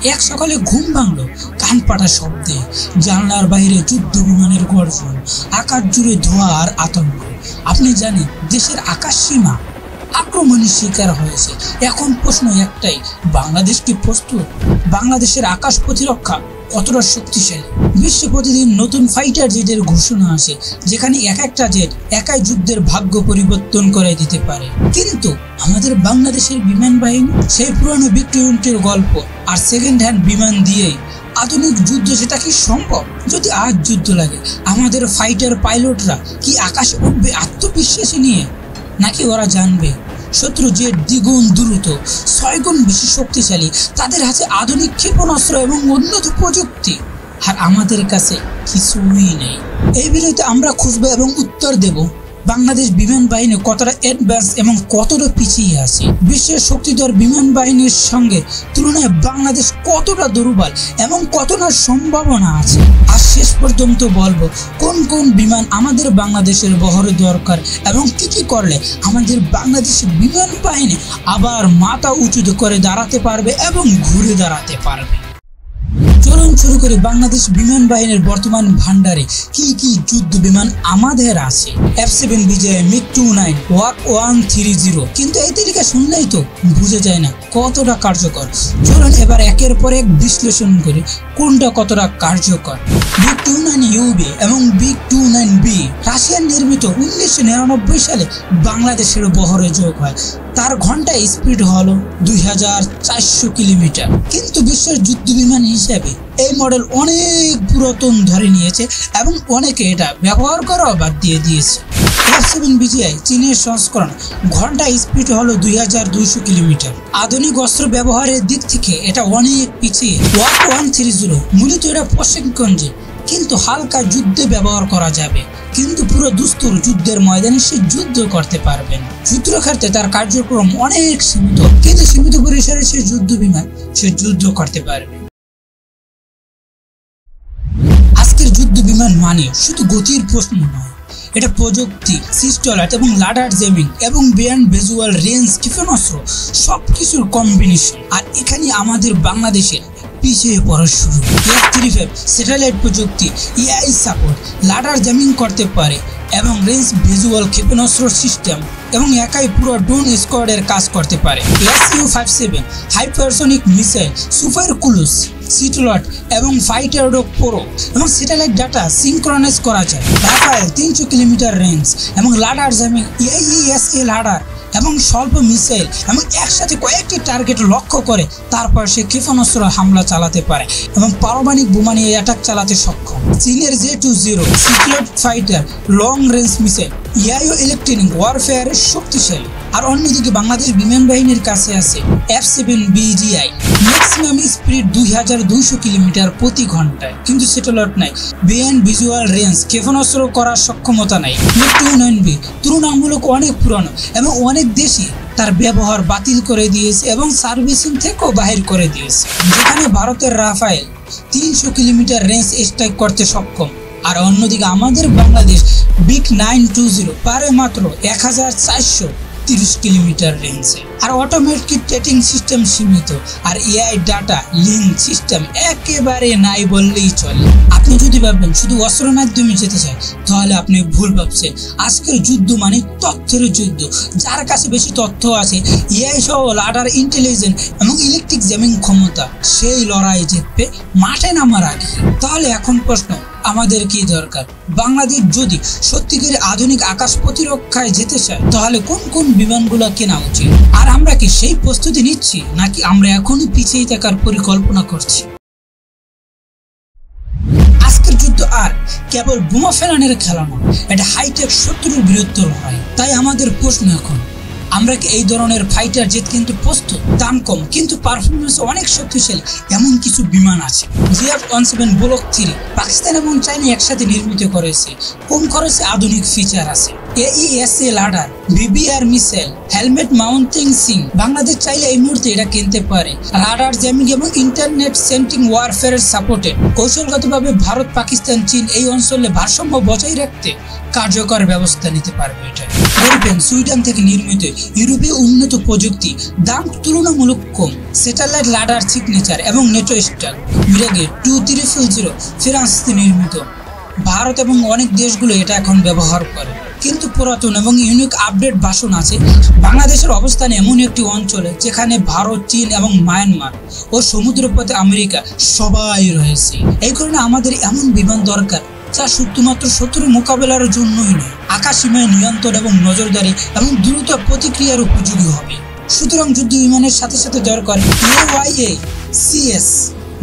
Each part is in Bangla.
এক সকালে ঘুম ভাঙলো কান পাটা শব্দে, জানলার বাইরে যুদ্ধ বিমানের গর্জন, আকাশ জুড়ে ধোঁয়া আর আতঙ্ক। আপনি জানেন দেশের আকাশ সীমা আক্রমণের শিকার হয়েছে। এখন প্রশ্ন একটাই, বাংলাদেশ কি প্রস্তুত? বাংলাদেশের আকাশ প্রতিরক্ষা কতটা শক্তিশালী? বিশ্বে প্রতিদিন নতুন ফাইটার জেটের ঘোষণা আসে, যেখানে এক একটা জেট একাই যুদ্ধের ভাগ্য পরিবর্তন করে দিতে পারে। কিন্তু আমাদের বাংলাদেশের বিমান বাহিনী সেই পুরনো বিক্রিয়ন্টের গল্প আর সেকেন্ড হ্যান্ড বিমান দিয়েই আধুনিক যুদ্ধ, সেটা কি সম্ভব? যদি আজ যুদ্ধ লাগে, আমাদের ফাইটার পাইলটরা কি আকাশে উঠবে আত্মবিশ্বাসী নিয়ে, নাকি ওরা জানবে শত্রু জেট দ্বিগুণ দ্রুত, 6 গুণ বেশি শক্তিশালী, তাদের হাতে আধুনিক ক্ষেপণাস্ত্র এবং উন্নত প্রযুক্তি, আর আমাদের কাছে কিছুই নেই? এই ভিডিওতে আমরা খুঁজবো এবং উত্তর দেব বাংলাদেশ বিমান বাহিনী কতটা অ্যাডভান্স এবং কতটা পিছিয়ে আছে। বিশ্বের শক্তিধর বিমান বাহিনীর সঙ্গে তুলনায় বাংলাদেশ কতটা দুর্বল এবং কতটা সম্ভাবনা আছে। আর শেষ পর্যন্ত বলবো কোন কোন বিমান আমাদের বাংলাদেশের বহরে দরকার এবং কি কি করলে আমাদের বাংলাদেশের বিমান বাহিনী আবার মাথা উঁচু করে দাঁড়াতে পারবে এবং ঘুরে দাঁড়াতে পারবে। চলুন শুরু করে বাংলাদেশ বিমান বাহিনীর বর্তমান ভান্ডারে কি কি যুদ্ধ বিমান আমাদের আছে। F7 বিজয়, MiG-29, ওয়াক 130। কিন্তু এই তালিকা শুনলেই তো বুঝে যায় না কতটা কার্যকর। চলুন এবার একের পর এক বিশ্লেষণ করি কোনটা কতটা কার্যকর। MiG-29UB এবং MiG-29B রাশিয়ান নির্মিত 1999 সালে বাংলাদেশের বহরে যোগ হয়। তার ঘন্টায় স্পিড হলো 2400 কিলোমিটার। কিন্তু বিশ্বের যুদ্ধ বিমান হিসেবে এই মডেল অনেক পুরাতন ধরে নিয়েছে এবং অনেকে এটা ব্যবহার করাও বাদ দিয়ে দিয়েছে। F7 বিজয় চীনের সংস্করণ, ঘন্টায় স্পিড হলো 2200 কিলোমিটার। আধুনিক অস্ত্র ব্যবহারের দিক থেকে এটা অনেক পিছিয়ে। ওয়াক 130 মূলত এটা প্রশিক্ষণ জেট, কিন্তু হালকা যুদ্ধে ব্যবহার করা যাবে, কিন্তু পুরো দুস্তর যুদ্ধের ময়দানে সে যুদ্ধ করতে পারবেন। যুদ্ধক্ষেত্রে তার কার্যক্রম অনেক সীমিত, কিন্তু সীমিত পরিসরে সে যুদ্ধ বিমান সে যুদ্ধ করতে পারবে। আজকের যুদ্ধ বিমান মানে শুধু গতির প্রশ্ন নয়, এটা প্রযুক্তি, সিস্টেম এবং লাডার জ্যামিং এবং বিয়ন্ড ভিজুয়াল রেঞ্জ ক্ষেপণাস্ত্র সবকিছুর কম্বিনেশন। আর এখানে আমাদের বাংলাদেশের পিছিয়ে পড়া শুরু। F-35 স্যাটেলাইট প্রযুক্তি, AI সাপোর্ট, লাডার জ্যামিং করতে পারে এবং রেঞ্জ ভিজুয়াল ক্ষেপণাস্ত্র সিস্টেম এবং একাই পুরো ড্রোন স্কোয়াডের কাজ করতে পারে। Su-57 hypersonic missile, super cruise সিটলট এবং ফাইটার ডগ প্রো এবং স্যাটেলাইট ডাটা সিনক্রোনাইজ করা যায়। রাফায়েল 300 কিলোমিটার রেঞ্জ এবং লাডার জ্যামিং, AESA লাডার এবং স্বল্প মিসাইল এবং একসাথে কয়েকটি টার্গেট লক্ষ্য করে তারপর সে ক্ষেপণাস্ত্র হামলা চালাতে পারে এবং পারমাণবিক বোমা নিয়ে অ্যাটাক চালাতে সক্ষম। চীনের J-20 secret fighter long range missile, ইয়াইও ইলেকট্রনিক ওয়ারফেয়ারের শক্তিশালী। আর অন্যদিকে বাংলাদেশ বিমান বাহিনীর কাছে আছে F7 BGI, maximum speed 2200 kilometre প্রতি ঘন্টায়, কিন্তু স্যাটেলাইট নাই, বিয়ন্ড ভিজুয়াল রেঞ্জ ক্ষেপণাস্ত্র করার সক্ষমতা নাই। MiG-29B তুলনামূলক অনেক পুরনো এবং অনেক দেশই তার ব্যবহার বাতিল করে দিয়েছে এবং সার্ভিসিং থেকেও বাহির করে দিয়েছে। যেখানে ভারতের রাফায়েল 300 কিলোমিটার রেঞ্জ স্ট্রাইক করতে সক্ষম, আর অন্যদিকে আমাদের বাংলাদেশ MiG-920 পারে মাত্র 1430 কিলোমিটার রেঞ্জে। আর অটোমেটিক ট্রেকিং সিস্টেম সীমিত, আর AI ডাটা লিঙ্ক সিস্টেম একেবারে নাই বললেই চলে। আপনি যদি ভাববেন শুধু অস্ত্রের মাধ্যমে যেতে চায়, তাহলে আপনি ভুল ভাবছেন। আজকের যুদ্ধ মানে তথ্যের যুদ্ধ। যার কাছে বেশি তথ্য আছে, AI সহ লাডার ইন্টেলিজেন্স এবং ইলেকট্রিক জ্যামিং ক্ষমতা, সেই লড়াই জিতবে মাঠে নামার আগে। তাহলে এখন প্রশ্ন, আমাদের কি দরকার? বাংলাদেশ যদি সত্যিকারে আধুনিক আকাশ প্রতিরক্ষায় যেতে চায়, তাহলে কোন কোন বিমানগুলো কেনা উচিত? আর আমরা কি সেই প্রস্তুতি নিচ্ছি, নাকি আমরা এখনই পিছিয়ে থাকার পরিকল্পনা করছি? আজকের যুদ্ধ আর কেবল বোমা ফেলানোর খেলা নয়, এটা হাইটেক শত্রুর বিরুদ্ধে লড়াই। তাই আমাদের প্রশ্ন এখন, আমরা কি এই ধরনের ফাইটার জেট কিন্তু প্রস্তুত? দাম কম কিন্তু পারফরমেন্স অনেক শক্তিশালী এমন কিছু বিমান আছে। F-17 ব্লক 3 পাকিস্তান এবং চায়না একসাথে নির্মিত করেছে, কম খরচে আধুনিক ফিচার আছে। AESA লাডার, BBR missile, helmet mounting Singh, Bangladesh চাইলে এই মুহূর্তে এটা কিনতে পারে। রাডার জ্যামিং এবং ইন্টারনেট সেন্টিং ওয়ারফেয়ারের সাপোর্টে কৌশলগতভাবে ভারত, পাকিস্তান, চীন এই অঞ্চলে ভারসাম্য বজায় রাখতে কার্যকর ব্যবস্থা নিতে পারবে। এটা সুইডেন থেকে নির্মিত ইউরোপীয় উন্নত প্রযুক্তি, দাম তুলনামূলক কম, স্যাটেলাইট রাডার সিগনেচার এবং নেটো স্টার। মিরাগে 2300 ফ্রান্সে নির্মিত। ভারত এবং অনেক দেশগুলো এটা এখন ব্যবহার করে, কিন্তু পুরাতন এবং ইউনিক আপডেট ভার্সন আছে। বাংলাদেশের অবস্থান এমন একটি অঞ্চলে যেখানে ভারত, চীন এবং মায়ানমার ও সমুদ্রপথে আমেরিকা সবাই রয়েছে। এই কারণে আমাদের এমন বিমান দরকার যা শুধুমাত্র শত্রুর মোকাবেলার জন্যই নয়, আকাশ সীমায় নিয়ন্ত্রণ এবং নজরদারি এবং দ্রুত প্রতিক্রিয়ার উপযোগী হবে। সুতরাং যুদ্ধ বিমানের সাথে সাথে দরকার AYACS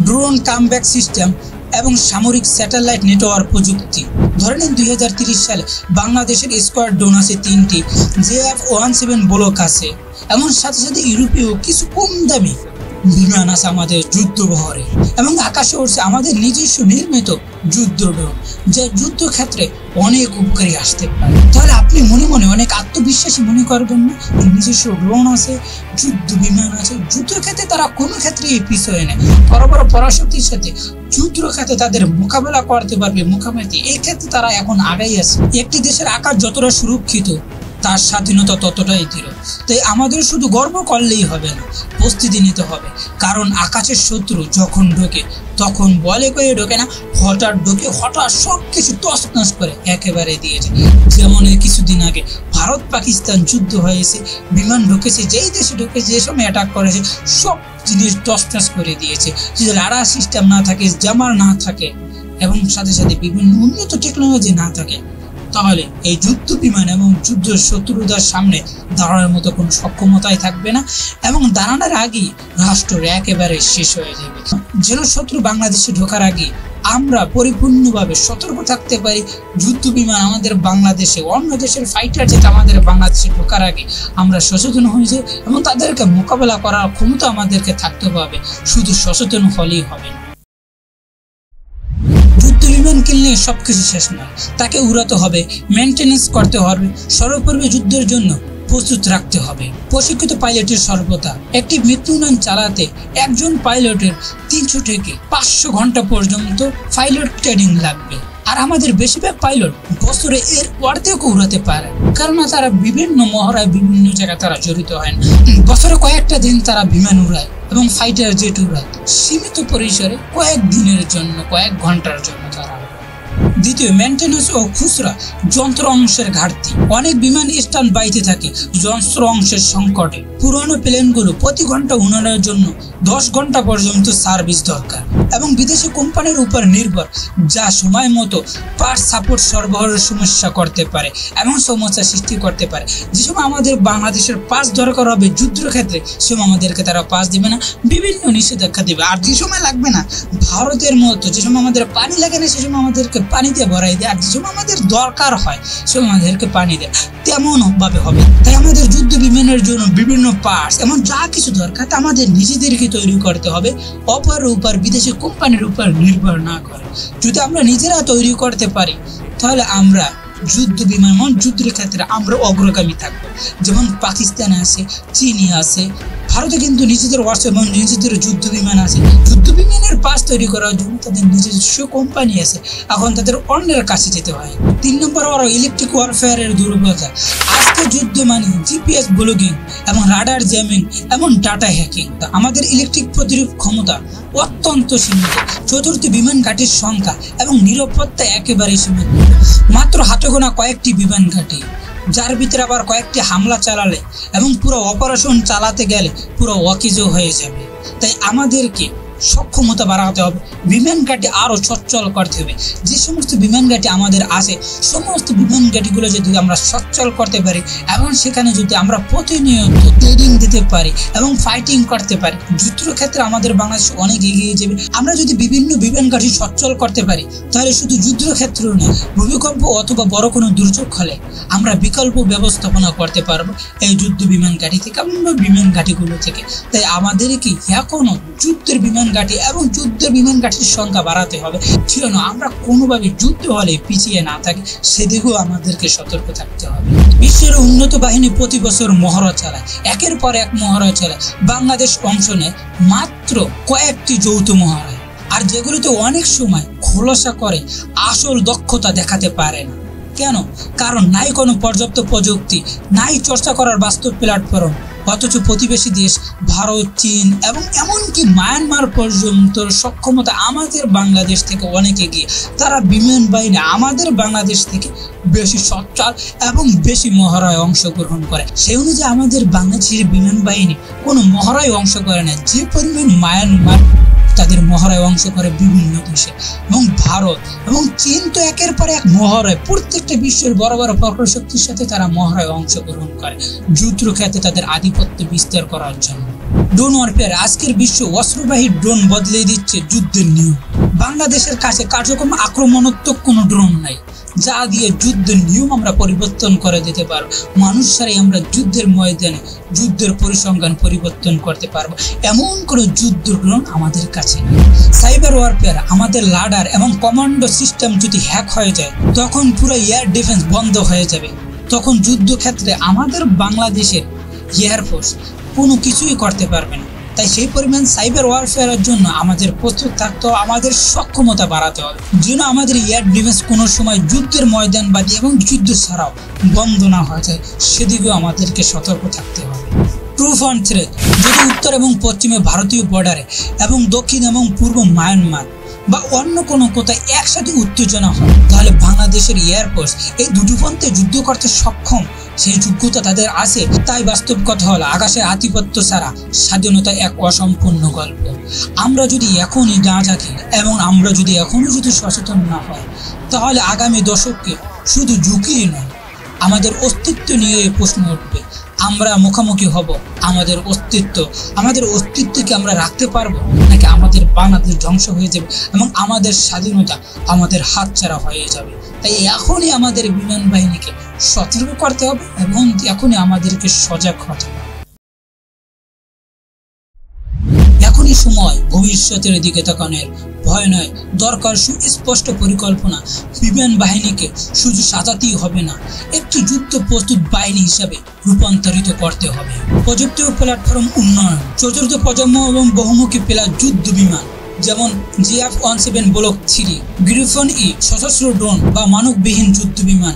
ড্রোন কামব্যাক সিস্টেম এবং সামরিক স্যাটেলাইট নেটওয়ার্ক প্রযুক্তি। ধরে নিন 2030 সালে বাংলাদেশের স্কোয়াড্রন আছে 3টি, JF-17 ব্লক আছে, এমন সাথে সাথে ইউরোপীয় কিছু কম দামি বিমান আছে আমাদের যুদ্ধবহরে, এবং আকাশে উঠছে আমাদের নিজস্ব নির্মিত যুদ্ধ ড্রোন, যা যুদ্ধক্ষেত্রে অনেক উপকারী আসতে পারে। তাহলে আপনি মনে মনে অনেক আত্মবিশ্বাসী মনে করবেন না? নিজস্ব ড্রোন আছে, যুদ্ধ বিমান আছে, যুদ্ধক্ষেত্রে তারা কোনো ক্ষেত্রেই পিছিয়ে নেয়। বড় বড় পরাশক্তির সাথে যুদ্ধক্ষেত্রে তাদের মোকাবেলা করতে পারবে, মুখামুখি এই ক্ষেত্রে তারা এখন আগেই আছে। একটি দেশের আকাশ যতটা সুরক্ষিত, তার স্বাধীনতা ততটাই দৃঢ়। তাই আমাদের শুধু গর্ব করলেই হবে না, প্রস্তুতি নিতে হবে। কারণ আকাশের শত্রু যখন ঢোকে তখন বলে করে ঢোকে না, হঠাৎ ঢোকে, হঠাৎ সবকিছু তছনছ করে একেবারে দিয়েছে। যেমন কিছুদিন আগে ভারত পাকিস্তান যুদ্ধ হয়েছে, বিমান ঢুকেছে, যেই দেশে ঢুকেছে, যে সময় অ্যাটাক করেছে, সব জিনিস তছনছ করে দিয়েছে। যদি রাডার সিস্টেম না থাকে, জামার না থাকে এবং সাথে সাথে বিভিন্ন উন্নত টেকনোলজি না থাকে, তাহলে এই যুদ্ধ বিমান এবং যুদ্ধ শত্রুতার সামনে দাঁড়ানোর মতো কোনো সক্ষমতাই থাকবে না, এবং দাঁড়ানোর আগেই রাষ্ট্র একেবারে শেষ হয়ে যাবে। যেন শত্রু বাংলাদেশে ঢোকার আগে আমরা পরিপূর্ণভাবে সতর্ক থাকতে পারি। যুদ্ধ বিমান আমাদের বাংলাদেশে, অন্য দেশের ফাইটার যেটা আমাদের বাংলাদেশে ঢোকার আগে আমরা সচেতন হয়ে যাই, এবং তাদেরকে মোকাবেলা করার ক্ষমতা আমাদেরকে থাকতে হবে। শুধু সচেতন হলেই হবে না। বিমান কিনলে সবকিছু শেষ নয়, তাকে উড়াতে হবে, মেনটেনেন্স করতে হবে, সর্বোপরি যুদ্ধের জন্য প্রস্তুত রাখতে হবে। প্রশিক্ষিত পাইলটের সর্বদা একটি বিমান চালাতে একজন পাইলটের 300 থেকে 500 ঘন্টা পর্যন্ত পাইলট ট্রেনিং লাগবে। আর আমাদের বেশিরভাগ পাইলট বছরে এর অর্ধেক উড়াতে পারে, কারণ তারা বিভিন্ন মহড়ায় বিভিন্ন জায়গায় তারা জড়িত হয় না। বছরে কয়েকটা দিন তারা বিমান উড়ায় এবং ফাইটার জেট উড়ায়, সীমিত পরিসরে কয়েক দিনের জন্য, কয়েক ঘন্টার জন্য তারা। দ্বিতীয়, মেনটেন্যান্স ও খুচরা যন্ত্র অংশের ঘাটতি। অনেক বিমান স্ট্যান্ড বাইতে থাকে যন্ত্র অংশের সংকটে। পুরনো প্লেনগুলো প্রতি ঘন্টা উড়ানোর জন্য 10 ঘন্টা পর্যন্ত সার্ভিস দরকার, এবং বিদেশি কোম্পানির উপর নির্ভর, যা সময় মতো পার্ট সাপোর্ট সরবরাহের সমস্যা করতে পারে এবং সমস্যা সৃষ্টি করতে পারে। যে সময় আমাদের বাংলাদেশের পাস দরকার হবে যুদ্ধের ক্ষেত্রে, সে সময় আমাদেরকে তারা পাস দিবে না, বিভিন্ন নিষেধাজ্ঞা দেবে। আর যে সময় লাগবে না, ভারতের মতো যে সময় আমাদের পানি লাগে না, সে সময় আমাদেরকে পানিতে ভরাই দেয়, আর যে সময় আমাদের দরকার হয় সে সময় আমাদেরকে পানি দেয়। তেমন ভাবে হবে। তাই আমাদের যুদ্ধ বিমানের জন্য বিভিন্ন পার্টস এমন যা কিছু দরকার তা আমাদের নিজেদেরকে তৈরি করতে হবে, অপরের উপর, বিদেশি কোম্পানির উপর নির্ভর না করে। যদি আমরা নিজেরা তৈরি করতে পারি, তাহলে আমরা যুদ্ধ বিমান যুদ্ধের ক্ষেত্রে আমরা অগ্রগামী থাকবো। যেমন পাকিস্তান আছে, চীন আছে, ভারতে কিন্তু নিজেদের এবং নিজেদের যুদ্ধ বিমান আছে। যুদ্ধ বিমানের পাস তৈরি করার জন্য তাদের নিজস্ব কোম্পানি আছে, এখন তাদের অন্যের কাছে যেতে হয়। 3 নম্বর হলো ইলেকট্রিক ওয়ারফেয়ারের দুর্বলতা। আজকে যুদ্ধ মানে GPS ব্লকিং এবং রাডার জ্যামিং এবং ডাটা হ্যাকিং। আমাদের ইলেকট্রিক প্রতিরোধ ক্ষমতা অত্যন্ত সীমিত। চতুর্থ, বিমান ঘাটির সংখ্যা এবং নিরাপত্তা একেবারে সীমিত। মাত্র হাতে গোনা কয়েকটি বিমান ঘাঁটি, যার ভিতরে আবার কয়েকটি হামলা চালালে এবং পুরো অপারেশন চালাতে গেলে পুরো অকেজো হয়ে যাবে। তাই আমাদেরকে সক্ষমতা বাড়াতে হবে, বিমান ঘাঁটি আরো সচ্ছল করতে হবে। যে সমস্ত বিমান ঘাঁটি আমাদের আছে, সমস্ত বিমান ঘাঁটিগুলো যদি আমরা সচ্ছল করতে পারি এবং সেখানে যদি আমরা প্রতিনিয়ত ট্রেনিং দিতে পারি এবং ফাইটিং করতে পারি, যুদ্ধের ক্ষেত্রে আমাদের বাংলাদেশ অনেক এগিয়ে যাবে। আমরা যদি বিভিন্ন বিমান ঘাঁটি সচ্ছল করতে পারি, তাহলে শুধু যুদ্ধের ক্ষেত্রেও নয়, ভূমিকম্প অথবা বড় কোনো দুর্যোগ হলে আমরা বিকল্প ব্যবস্থাপনা করতে পারবো এই যুদ্ধ বিমান ঘাঁটি থেকে এবং বিমান ঘাঁটিগুলো থেকে। তাই আমাদেরকে এখনো যুদ্ধের বিমান ঘাঁটি এবং যুদ্ধের বিমান ঘাঁটির সংখ্যা বাড়াতে হবে, ছিল না আমরা কোনোভাবে যুদ্ধ হলে পিছিয়ে না থাকি, সেদিকেও আমাদেরকে সতর্ক থাকতে হবে। বিশ্বের উন্নত বাহিনী প্রতি বছর মহড়া চালায়, একের পর এক মহড়া চালায়। বাংলাদেশ অংশ নেয় মাত্র কয়েকটি যৌথ মহড়ায়, আর যেগুলোতে অনেক সময় খোলাসা করে আসল দক্ষতা দেখাতে পারে না। কেন? কারণ নাই কোনো পর্যাপ্ত প্রযুক্তি, নাই চর্চা করার বাস্তব প্ল্যাটফর্ম। অথচ প্রতিবেশী দেশ ভারত, চীন এবং এমনকি মায়ানমার পর্যন্ত সক্ষমতা আমাদের বাংলাদেশ থেকে অনেক এগিয়ে। তারা বিমান বাহিনী আমাদের বাংলাদেশ থেকে বেশি সচ্ছল এবং বেশি মহড়ায় অংশগ্রহণ করে। সেই অনুযায়ী আমাদের বাংলাদেশের বিমান বাহিনী কোনো মহড়ায় অংশ করে না, যে পরিমাণ মায়ানমার তাদের মহড়ায় অংশ করে বিভিন্ন দেশে। এবং ভারত এবং চীন তো একের পর এক মহড়ায়, প্রত্যেকটা বিশ্বের বড় বড় পরাশক্তির সাথে তারা মহড়ায় অংশগ্রহণ করে যুদ্ধ ক্ষেত্রে তাদের আধিপত্য বিস্তার করার জন্য। ড্রোন ওয়ারফেয়ার, আজকের বিশ্ব অস্ত্রবাহী ড্রোন বদলে দিচ্ছে যুদ্ধের নিয়ম। বাংলাদেশের কাছে কার্যক্রম আক্রমণাত্মক কোনো ড্রোন নাই যা দিয়ে যুদ্ধের নিয়ম আমরা পরিবর্তন করে দিতে পারবো। মানুষ ছাড়াই আমরা যুদ্ধের ময়দানে যুদ্ধের পরিসংখ্যান পরিবর্তন করতে পারবো, এমন কোনো যুদ্ধ ড্রোন আমাদের কাছে নেই। সাইবার ওয়ারফেয়ার, আমাদের লাডার এবং কমান্ডো সিস্টেম যদি হ্যাক হয়ে যায় তখন পুরো এয়ার ডিফেন্স বন্ধ হয়ে যাবে। তখন যুদ্ধক্ষেত্রে আমাদের বাংলাদেশের এয়ারফোর্স কোনো কিছুই করতে পারবে না। তাই সেই পরিমাণ সাইবার ওয়ারফেয়ারের জন্য আমাদের প্রস্তুত থাকতে হবে, আমাদের সক্ষমতা বাড়াতে হবে, যেন আমাদের এয়ার ডিফেন্স কোনো সময় যুদ্ধের ময়দান বাদী এবং যুদ্ধ ছাড়াও বন্ধ না হয়ে যায়, সেদিকেও আমাদেরকে সতর্ক থাকতে হবে। ট্রু ফ্রন্ট থ্রেট, যদি উত্তর এবং পশ্চিমে ভারতীয় বর্ডারে এবং দক্ষিণ এবং পূর্ব মায়ানমার বা অন্য কোনো কোথায় একসাথে উত্তেজনা হয়, তাহলে বাংলাদেশের এয়ারফোর্স এই দুটো পন্থে যুদ্ধ করতে সক্ষম, সেই যোগ্যতা তাদের আছে। তাই বাস্তব কথা হলো, আকাশের আধিপত্য ছাড়া স্বাধীনতা এক অসম্পূর্ণ গল্প। আমরা যদি এখনই না থাকি এবং আমরা যদি এখনই যদি সচেতন না হয়, তাহলে আগামী দশকে শুধু ঝুঁকিই নয়, আমাদের অস্তিত্ব নিয়ে প্রশ্ন উঠবে। আমরা মুখোমুখি হব আমাদের অস্তিত্বকে আমরা রাখতে পারবো, নাকি আমাদের বাংলাদেশ ধ্বংস হয়ে যাবে এবং আমাদের স্বাধীনতা আমাদের হাতছাড়া হয়ে যাবে। তাই এখনই আমাদের বিমান বাহিনীকে সতর্ক করতে হবে এবং এখনই আমাদেরকে সজাগ হতে হবে। এখনই সময় ভবিষ্যতের দিকে তাকানোর, ভয় নয়, দরকার সুস্পষ্ট পরিকল্পনা। বিমান বাহিনীকে শুধু সাজাতেই হবে না, একটি যুদ্ধ প্রস্তুত বাহিনী হিসাবে রূপান্তরিত করতে হবে। প্রযুক্তি ও প্ল্যাটফর্ম উন্নয়ন, চতুর্থ প্রজন্ম এবং বহুমুখী প্লাস যুদ্ধ বিমান যেমন GF-17 ব্লক 3, গ্রিফন ই, সশস্ত্র ড্রোন বা মানববিহীন যুদ্ধ বিমান,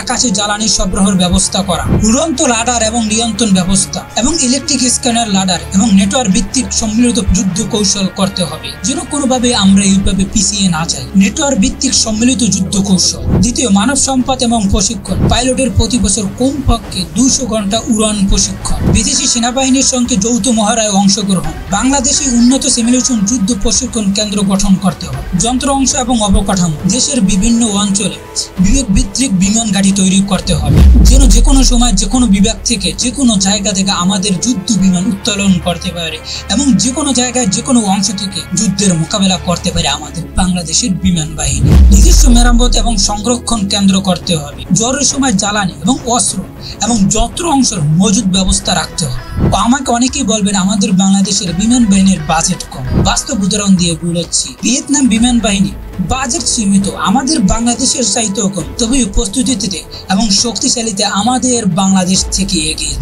আকাশে জ্বালানি সরবরাহের ব্যবস্থা করা, উড়ন্ত লাডার এবং নিয়ন্ত্রণ ব্যবস্থা এবং ইলেকট্রিক স্ক্যানার লাডার এবং নেটওয়ার্ক ভিত্তিক সম্মিলিত যুদ্ধ কৌশল করতে হবে, যেন কোনোভাবে আমরা এইভাবে পিছিয়ে না যাই। নেটওয়ার্ক ভিত্তিক সম্মিলিত যুদ্ধ কৌশল। দ্বিতীয়, মানব সম্পদ এবং প্রশিক্ষণ। পাইলটের প্রতি বছর কমপক্ষে 200 ঘন্টা উড়ান প্রশিক্ষণ। বিদেশি সেনাবাহিনীর সঙ্গে যৌথ মহড়ায় অংশগ্রহণ। বাংলাদেশে উন্নত সিমুলেশন যুদ্ধ প্রশিক্ষণ কেন্দ্র গঠন করতে হবে। যন্ত্র অংশ এবং অবকাঠামো, দেশের বিভিন্ন অঞ্চলে বিবেক ভিত্তিক বিমান ঘাঁটি তৈরি করতে হবে, যেন যে কোনো সময় যে কোনো বিভাগ থেকে যে কোনো জায়গা থেকে আমাদের যুদ্ধ বিমান উত্তোলন করতে পারে এবং যে কোনো জায়গায় যে কোনো অংশ থেকে যুদ্ধের মোকাবেলা করতে পারে আমাদের বাংলাদেশের বিমান বাহিনী। নিজস্ব মেরামত এবং সংরক্ষণ কেন্দ্র করতে হবে। জরুরি সময় জ্বালানি এবং অস্ত্র এবং যন্ত্র অংশের মজুদ ব্যবস্থা রাখতে হবে। আমাকে অনেকেই বলবেন আমাদের বাংলাদেশের বিমান বাহিনীর বাজেট কম। বাস্তব উদাহরণ দিয়ে বলেছি, ভিয়েতনাম বিমান বাহিনী বাজেট সীমিত, আমাদের বাংলাদেশের চাইতেও কম, তবে প্রস্তুতিতে এবং শক্তিশালীতে আমাদের বাংলাদেশ থেকে এগিয়ে।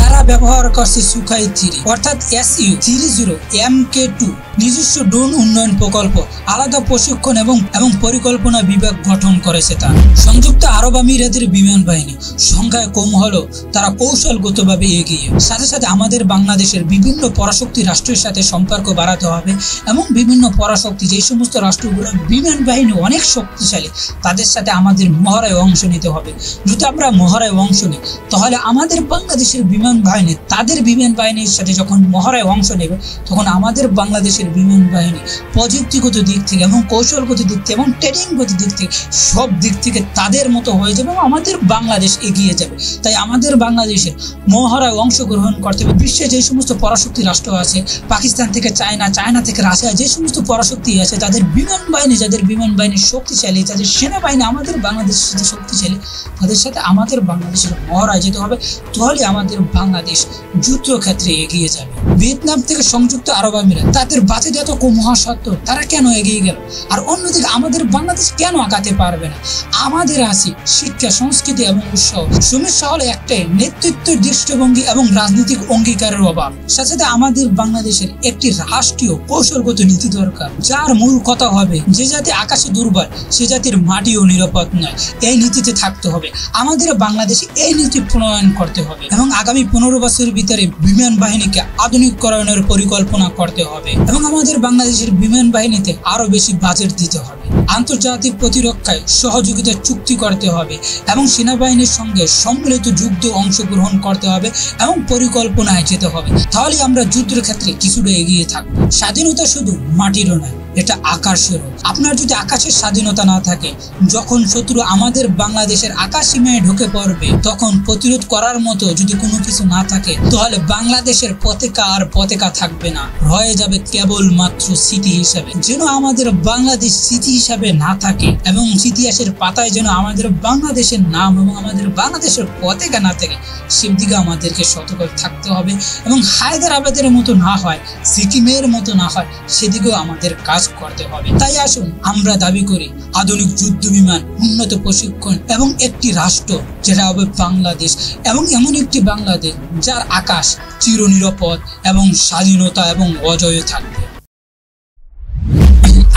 তারা ব্যবহার করছে সুখাই 3 অর্থাৎ SU-30 MK2 নিজস্ব ড্রোন উন্নয়ন প্রকল্প, আলাদা প্রশিক্ষণ এবং পরিকল্পনা বিভাগ গঠন করেছে। তারা সংযুক্ত আরব আমিরাতের বিমান বাহিনী সংখ্যায় কম হলেও তারা কৌশলগতভাবে এগিয়ে। সাথে সাথে আমাদের বাংলাদেশের বিভিন্ন পরাশক্তি রাষ্ট্রের সাথে সম্পর্ক বাড়াতে হবে এবং বিভিন্ন পরাশক্তি যে সমস্ত রাষ্ট্রগুলো বিমান বাহিনী অনেক শক্তিশালী, তাদের সাথে আমাদের মহড়ায় অংশ নিতে হবে। যদি আমরা মহড়ায় অংশ নিই, তাহলে আমাদের বাংলাদেশের বিমান বাহিনী তাদের বিমান বাহিনীর সাথে যখন মহড়ায় অংশ নেবে, তখন আমাদের বাংলাদেশের বিমান বাহিনী প্রযুক্তিগত দিক থেকে এবং কৌশলগত দিক থেকে এবং ট্রেনিংগত দিক থেকে সব দিক থেকে তাদের মতো হয়ে যাবে এবং আমাদের বাংলাদেশ এগিয়ে যাবে। তাই আমাদের বাংলাদেশের মহড়ায় অংশগ্রহণ করতে হবে। বিশ্বে যে সমস্ত পরাশক্তি রাষ্ট্র আছে, পাকিস্তান থেকে চায়না থেকে রাশিয়া, যে সমস্ত পরাশক্তি আছে, যাদের বিমান বাহিনী শক্তিশালী, যাদের সেনাবাহিনী আমাদের বাংলাদেশের সাথে শক্তিশালী, তাদের সাথে আমাদের বাংলাদেশের মহড়ায় যেতে হবে। তাহলে আমাদের বাংলাদেশ যুদ্ধক্ষেত্রে এগিয়ে যাবে। ভিয়েতনাম থেকে সংযুক্ত আরব আমিরাত, তাদের বাজেট এত কম হওয়া সত্ত্বেও তারা কেন এগিয়ে গেল? আর অন্যদিকে আমাদের বাংলাদেশ কেন আগাতে পারবে না? আমাদের আছে শিক্ষা, সংস্কৃতি এবং উৎসাহ। সমস্যা হলো একটাই, নেতৃত্বের দৃষ্টিভঙ্গি এবং রাজনৈতিক অঙ্গীকারের অভাব। সাথে সাথে আমাদের বাংলাদেশের একটি রাষ্ট্রীয় কৌশলগত নীতি দরকার, যার মূল কথা হবে যে জাতি আকাশে দুর্বল সে জাতির মাটিও নিরাপদ নয়। এই নীতিতে থাকতে হবে। আমাদের বাংলাদেশে এই নীতি প্রণয়ন করতে হবে এবং আগামী 15 বছরের ভিতরে বিমান বাহিনীকে আধুনিকরণের পরিকল্পনা করতে হবে এবং আমাদের বাংলাদেশের বিমান বাহিনীতে আরো বেশি বাজেট দিতে হবে। আন্তর্জাতিক প্রতিরক্ষায় সহযোগিতার চুক্তি করতে হবে এবং সেনাবাহিনীর সঙ্গে সম্মিলিত যুদ্ধে অংশগ্রহণ করতে হবে এবং পরিকল্পনায় যেতে হবে। তাহলে আমরা যুদ্ধের ক্ষেত্রে কিছুটা এগিয়ে থাকবো। স্বাধীনতা শুধু মাটিরও নয়, এটা আকাশেরও। আপনার যদি আকাশের স্বাধীনতা না থাকে, যখন শত্রু আমাদের বাংলাদেশের আকাশ সীমায় ঢুকে পড়বে, তখন প্রতিরোধ করার মতো যদি কোনো কিছু না থাকে, তাহলে বাংলাদেশের পতাকা আর পতাকা থাকবে না, রয়ে যাবে কেবল মাত্র স্মৃতি হিসাবে। যেন আমাদের বাংলাদেশ স্মৃতি হিসাবে না থাকে এবং ইতিহাসের পাতায় যেন আমাদের বাংলাদেশের নাম এবং আমাদের বাংলাদেশের পতাকা না থাকে, সেদিকে আমাদেরকে সতর্ক থাকতে হবে এবং হায়দ্রাবাদের মতো না হয়, সিকিমের মতো না হয়, সেদিকেও আমাদের কাজ করতে হবে। তাই আসুন আমরা দাবি করি আধুনিক যুদ্ধ বিমান, উন্নত প্রশিক্ষণ এবং একটি রাষ্ট্র যেটা হবে বাংলাদেশ, এবং এমন একটি বাংলাদেশ যার আকাশ চিরনিরাপদ এবং স্বাধীনতা এবং অজয় থাকবে।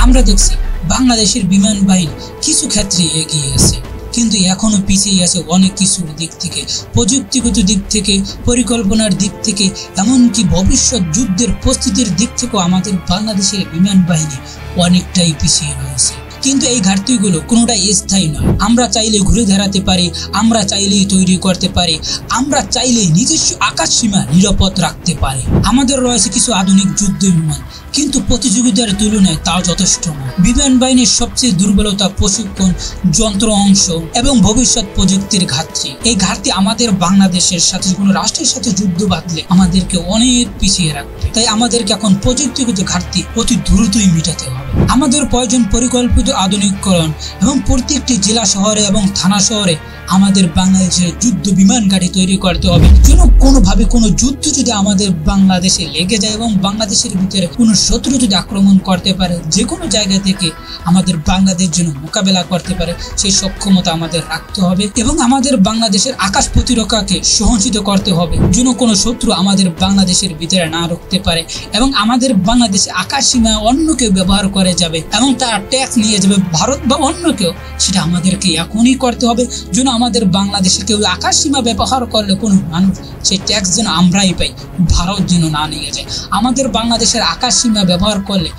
আমরা দেখছি বাংলাদেশের বিমান বাহিনী কিছু ক্ষেত্রে এগিয়ে আছে, কিন্তু এখনো পিছিয়ে আছে অনেক কিছুর দিক থেকে, প্রযুক্তিগত দিক থেকে, পরিকল্পনার দিক থেকে, এমনকি ভবিষ্যৎ যুদ্ধের প্রস্তুতির দিক থেকেও আমাদের বাংলাদেশের বিমান বাহিনী অনেকটাই পিছিয়ে রয়েছে। কিন্তু এই ঘাটতিগুলো কোনোটাই স্থায়ী নয়। আমরা চাইলে ঘুরে দাঁড়াতে পারি, আমরা চাইলেই তৈরি করতে পারি, আমরা চাইলে নিজস্ব আকাশ সীমা নিরাপদ রাখতে পারি। আমাদের রয়েছে কিছু আধুনিক যুদ্ধ বিমান, কিন্তু প্রতিযোগিতার তুলনায় তাও যথেষ্ট নয়। বিমান বাহিনীর সবচেয়ে দুর্বলতা প্রশিক্ষণ, যন্ত্র অংশ এবং ভবিষ্যৎ প্রযুক্তির ঘাটতি। এই ঘাটতি আমাদের বাংলাদেশের সাথে কোনো রাষ্ট্রের সাথে যুদ্ধ বাঁধলে আমাদেরকে অনেক পিছিয়ে রাখবে। তাই আমাদেরকে এখন প্রযুক্তিগত ঘাটতি অতি দ্রুতই মেটাতে হবে। আমাদের প্রয়োজন পরিকল্পিত আধুনিকরণ এবং প্রত্যেকটি জেলা শহরে এবং থানা শহরে আমাদের বাংলাদেশের যুদ্ধ বিমান গাড়ি তৈরি করতে হবে। যেন কোনোভাবে কোনো যুদ্ধ যদি আমাদের বাংলাদেশে লেগে যায় এবং বাংলাদেশের ভিতরে কোনো শত্রু যদি আক্রমণ করতে পারে, যে কোনো জায়গা থেকে আমাদের বাংলাদেশ যেন মোকাবেলা করতে পারে, সেই সক্ষমতা আমাদের রাখতে হবে এবং আমাদের বাংলাদেশের আকাশ প্রতিরক্ষাকে সহযোগিত করতে হবে, যেন কোনো শত্রু আমাদের বাংলাদেশের ভিতরে না ঢুকতে পারে এবং আমাদের বাংলাদেশে আকাশ সীমা অন্য কেউ ব্যবহার করে যাবে এবং তার ট্যাক্স নিয়ে যাবে ভারত বা অন্য কেউ, সেটা আমাদেরকে এখনই করতে হবে। যেন আমাদের বাংলাদেশে কেউ আকাশ সীমা ব্যবহার করলে কোনো মানুষ সেই ট্যাক্স যেন আমরাই পাই, ভারত যেন না নিয়ে যায়। আমাদের বাংলাদেশের আকাশ সীমা ব্যবহার করলে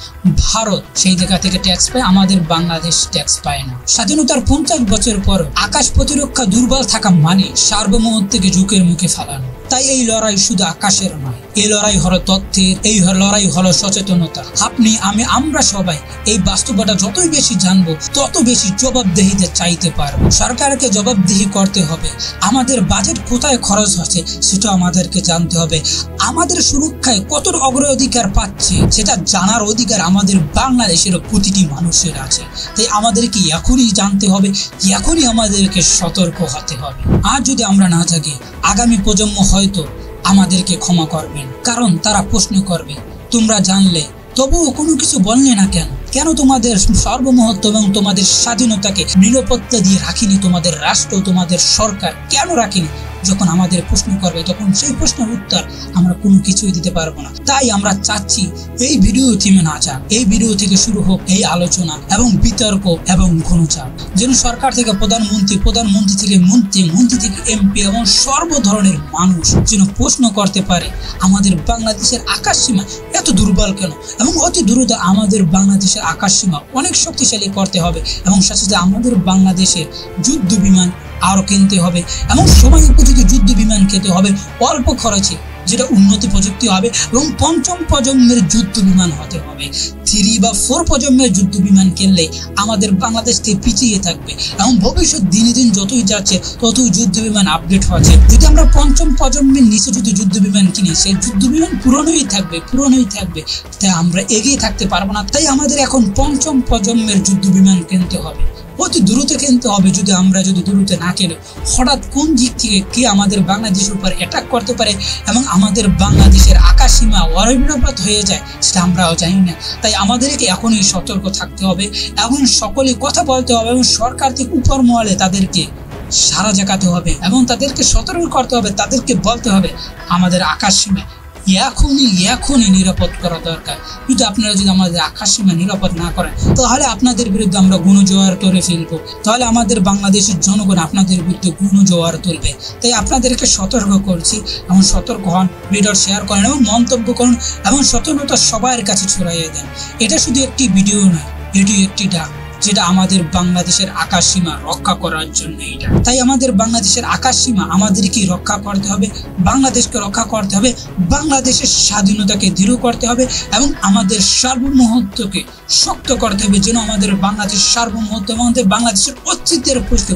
ভারত সেই জায়গা থেকে ট্যাক্স পায়, আমাদের বাংলাদেশ ট্যাক্স পায় না। স্বাধীনতার 50 বছর পর আকাশ প্রতিরক্ষা দুর্বল থাকা মানে সার্বভৌমত্বকে ঝুঁকির মুখে ফেলানো। তাই এই লড়াই শুধু আকাশের নয়, এই লড়াই হলো তথ্যের, এই লড়াই হলো সচেতনতা। আপনি, আমি, আমরা সবাই এই বাস্তবতা যতই বেশি জানবো, তত বেশি জবাবদিহিতে চাইতে পারবো। সরকারকে জবাবদিহি করতে হবে। আমাদের বাজেট কোথায় খরচ হচ্ছে সেটা আমাদেরকে জানতে হবে। আমাদের সুরক্ষায় কত অগ্রাধিকার পাচ্ছে সেটা জানার অধিকার আমাদের বাংলাদেশের প্রতিটি মানুষের আছে। তাই আমাদেরকে এখনই জানতে হবে, এখনই আমাদেরকে সতর্ক হতে হবে। আর যদি আমরা না থাকি, আগামী প্রজন্ম হয়তো আমাদেরকে ক্ষমা করবেন, কারণ তারা প্রশ্ন করবে, তোমরা জানলে তবুও কোনো কিছু বললে না কেন? কেন তোমাদের সার্বভৌমত্ব এবং তোমাদের স্বাধীনতাকে নিরাপত্তা দিয়ে রাখিনি তোমাদের রাষ্ট্র, তোমাদের সরকার কেন রাখিনি? যখন আমাদের প্রশ্ন করবে, তখন সেই প্রশ্নের উত্তর আমরা কোনো কিছুই দিতে পারবো না। তাই আমরা চাচ্ছি এই ভিডিও থেমে না যাক, এই ভিডিও থেকে শুরু হোক এই আলোচনা এবং বিতর্ক এবং ঘনচাপ, যেন সরকার থেকে প্রধানমন্ত্রী, প্রধানমন্ত্রী থেকে মন্ত্রী, মন্ত্রী থেকে এমপি এবং সর্ব ধরনের মানুষ যেন প্রশ্ন করতে পারে আমাদের বাংলাদেশের আকাশ সীমা এত দুর্বল কেন, এবং অতি দ্রুত আমাদের বাংলাদেশের আকাশ সীমা অনেক শক্তিশালী করতে হবে এবং সাথে সাথে আমাদের বাংলাদেশের যুদ্ধ বিমান আরো কিনতে হবে এবং সময় উপযোগী যুদ্ধ বিমান খেতে হবে অল্প খরচে, যেটা উন্নত প্রযুক্তি হবে এবং 5ম প্রজন্মের যুদ্ধ বিমান হতে হবে। 3 বা 4 প্রজন্মের যুদ্ধ বিমান কিনলে আমাদের বাংলাদেশকে পিছিয়ে থাকবে এবং ভবিষ্যৎ দিনে দিন যতই যাচ্ছে ততই যুদ্ধ বিমান আপডেট হচ্ছে। যদি আমরা 5ম প্রজন্মের নিচে যদি যুদ্ধ বিমান কিনি, সেই যুদ্ধ বিমান পুরনোই থাকবে, তাই আমরা এগিয়ে থাকতে পারবো না। তাই আমাদের এখন 5ম প্রজন্মের যুদ্ধ বিমান কিনতে হবে। অতি দ্রুত কিনতে হবে। যদি দ্রুত না কিনে হঠাৎ কোন দিক থেকে কে আমাদের বাংলাদেশের উপর অ্যাটাক করতে পারে এবং আমাদের বাংলাদেশের আকাশ সীমা অরণ্যপাত হয়ে যায় সেটা আমরাও জানি না। তাই আমাদেরকে এখনই সতর্ক থাকতে হবে, এখন সকলে কথা বলতে হবে এবং সরকার থেকে উপর মহলে তাদেরকে সারা জাগাতে হবে এবং তাদেরকে সতর্ক করতে হবে, তাদেরকে বলতে হবে আমাদের আকাশ সীমা এখনই নিরাপদ করা দরকার। আপনারা যদি আমাদের আকাশ সীমা নিরাপদ না করেন তাহলে আপনাদের বিরুদ্ধে আমরা গুণজোয়ার তুলে ফেলবো, তাহলে আমাদের বাংলাদেশের জনগণ আপনাদের বিরুদ্ধে গুণজোয়ার তুলবে। তাই আপনাদেরকে সতর্ক করছি এবং সতর্ক হন, ভিডিও শেয়ার করেন এবং মন্তব্য করুন এবং সতর্কতা সবার কাছে ছড়াইয়ে দেন। এটা শুধু একটি ভিডিও নয়, এটি একটি ডাক যেটা আমাদের বাংলাদেশের আকাশ সীমা রক্ষা করার জন্য। তাই আমাদের বাংলাদেশের আকাশ সীমা আমাদেরকে রক্ষা করতে হবে, বাংলাদেশকে রক্ষা করতে হবে, বাংলাদেশের স্বাধীনতাকে দৃঢ় করতে হবে এবং আমাদের সার্বভৌমত্বকে শক্ত করতে হবে, যেন আমাদের বাংলাদেশ সার্বভৌমত্ব এবং আমাদের বাংলাদেশের অস্তিত্বের প্রশ্ন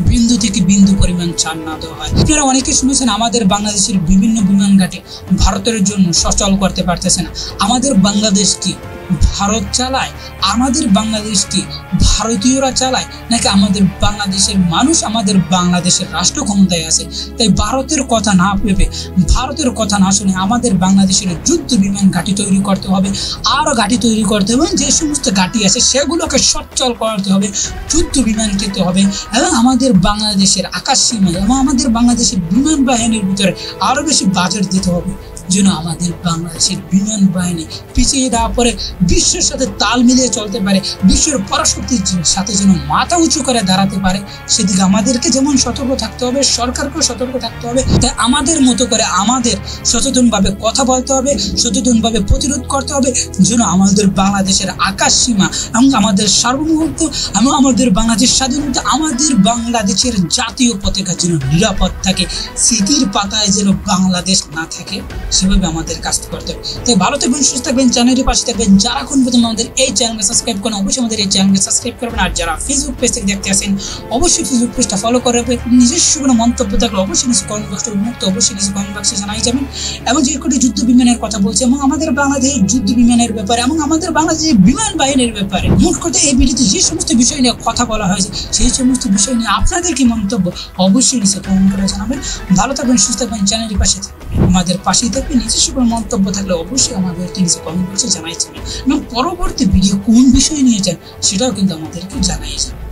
বিন্দু থেকে বিন্দু পরিমাণ ছাড় না দেওয়া হয়। আপনারা অনেকে শুনেছেন আমাদের বাংলাদেশের বিভিন্ন বিমান ঘাটে ভারতের জন্য সচল করতে পারতেছে না। আমাদের বাংলাদেশ কি ভারত চালায়? আমাদের বাংলাদেশ কি ভারতীয়রা চালায় নাকি আমাদের বাংলাদেশের মানুষ আমাদের বাংলাদেশের রাষ্ট্র ক্ষমতায় আছে? তাই ভারতের কথা না ভেবে, ভারতের কথা না শুনে আমাদের বাংলাদেশের যুদ্ধ বিমান ঘাঁটি তৈরি করতে হবে, আরো ঘাঁটি তৈরি করতে হবে, যে সমস্ত ঘাঁটি আছে সেগুলোকে সচল করতে হবে, যুদ্ধ বিমান কিনতে হবে এবং আমাদের বাংলাদেশের আকাশ সীমায় এবং আমাদের বাংলাদেশের বিমান বাহিনীর ভিতরে আরো বেশি বাজেট দিতে হবে, যেন আমাদের বাংলাদেশের বিমান বাহিনী পিছিয়ে দেওয়া পরে বিশ্বের সাথে তাল মিলিয়ে চলতে পারে, বিশ্বের পরাশক্তির সাথে যেন মাথা উঁচু করে দাঁড়াতে পারে। সেদিকে আমাদেরকে যেমন সতর্ক থাকতে হবে, সরকারকেও সতর্ক থাকতে হবে। তাই আমাদের মতো করে আমাদের সচেতনভাবে কথা বলতে হবে, সচেতনভাবে প্রতিরোধ করতে হবে, যেন আমাদের বাংলাদেশের আকাশ সীমা এবং আমাদের সার্বভৌমত্ব এবং আমাদের বাংলাদেশ স্বাধীনতা, আমাদের বাংলাদেশের জাতীয় পতাকা যেন নিরাপদ থাকে, স্মৃতির পাতায় যেন বাংলাদেশ না থাকে, সেভাবে আমাদের কাজ করতে হবে। তাই ভালো থাকবেন, সুস্থ থাকবেন, চ্যানেলের পাশে থাকবেন। যারা এখন পর্যন্ত আমাদের এই চ্যানেলকে সাবস্ক্রাইব করেন অবশ্যই আমাদের এই চ্যানেলকে সাবস্ক্রাইব করবেন। আর যারা ফেসবুক পেজ থেকে দেখতে আসেন অবশ্যই ফেসবুক পেজটা ফলো করবেন। নিজস্ব কোনো মন্তব্য থাকলে অবশ্যই নিচে কমেন্ট বক্সে উন্মুক্ত, অবশ্যই নিচে কমেন্ট বক্সে জানাই যাবেন। এবং যে কটি যুদ্ধ বিমানের কথা বলছে এবং আমাদের বাংলাদেশের যুদ্ধ বিমানের ব্যাপারে এবং আমাদের বাংলাদেশের বিমান বাহিনীর ব্যাপারে, মোট কথা এই ভিডিওতে যে সমস্ত বিষয় নিয়ে কথা বলা হয়েছে সেই সমস্ত বিষয় নিয়ে আপনাদের কি মন্তব্য অবশ্যই নিচে কমেন্ট করে জানাবেন। ভালো থাকবেন, সুস্থ থাকবেন, চ্যানেলের পাশে থাকবেন, আমাদের পাশেই থাকবেন। নিজস্ব কোনো মন্তব্য থাকলে অবশ্যই আমাদেরকে নিচে কমেন্ট বক্সে জানাই যাবেন এবং পরবর্তী ভিডিও কোন বিষয় নিয়ে যান সেটাও কিন্তু আমাদেরকে জানাই যাবেন।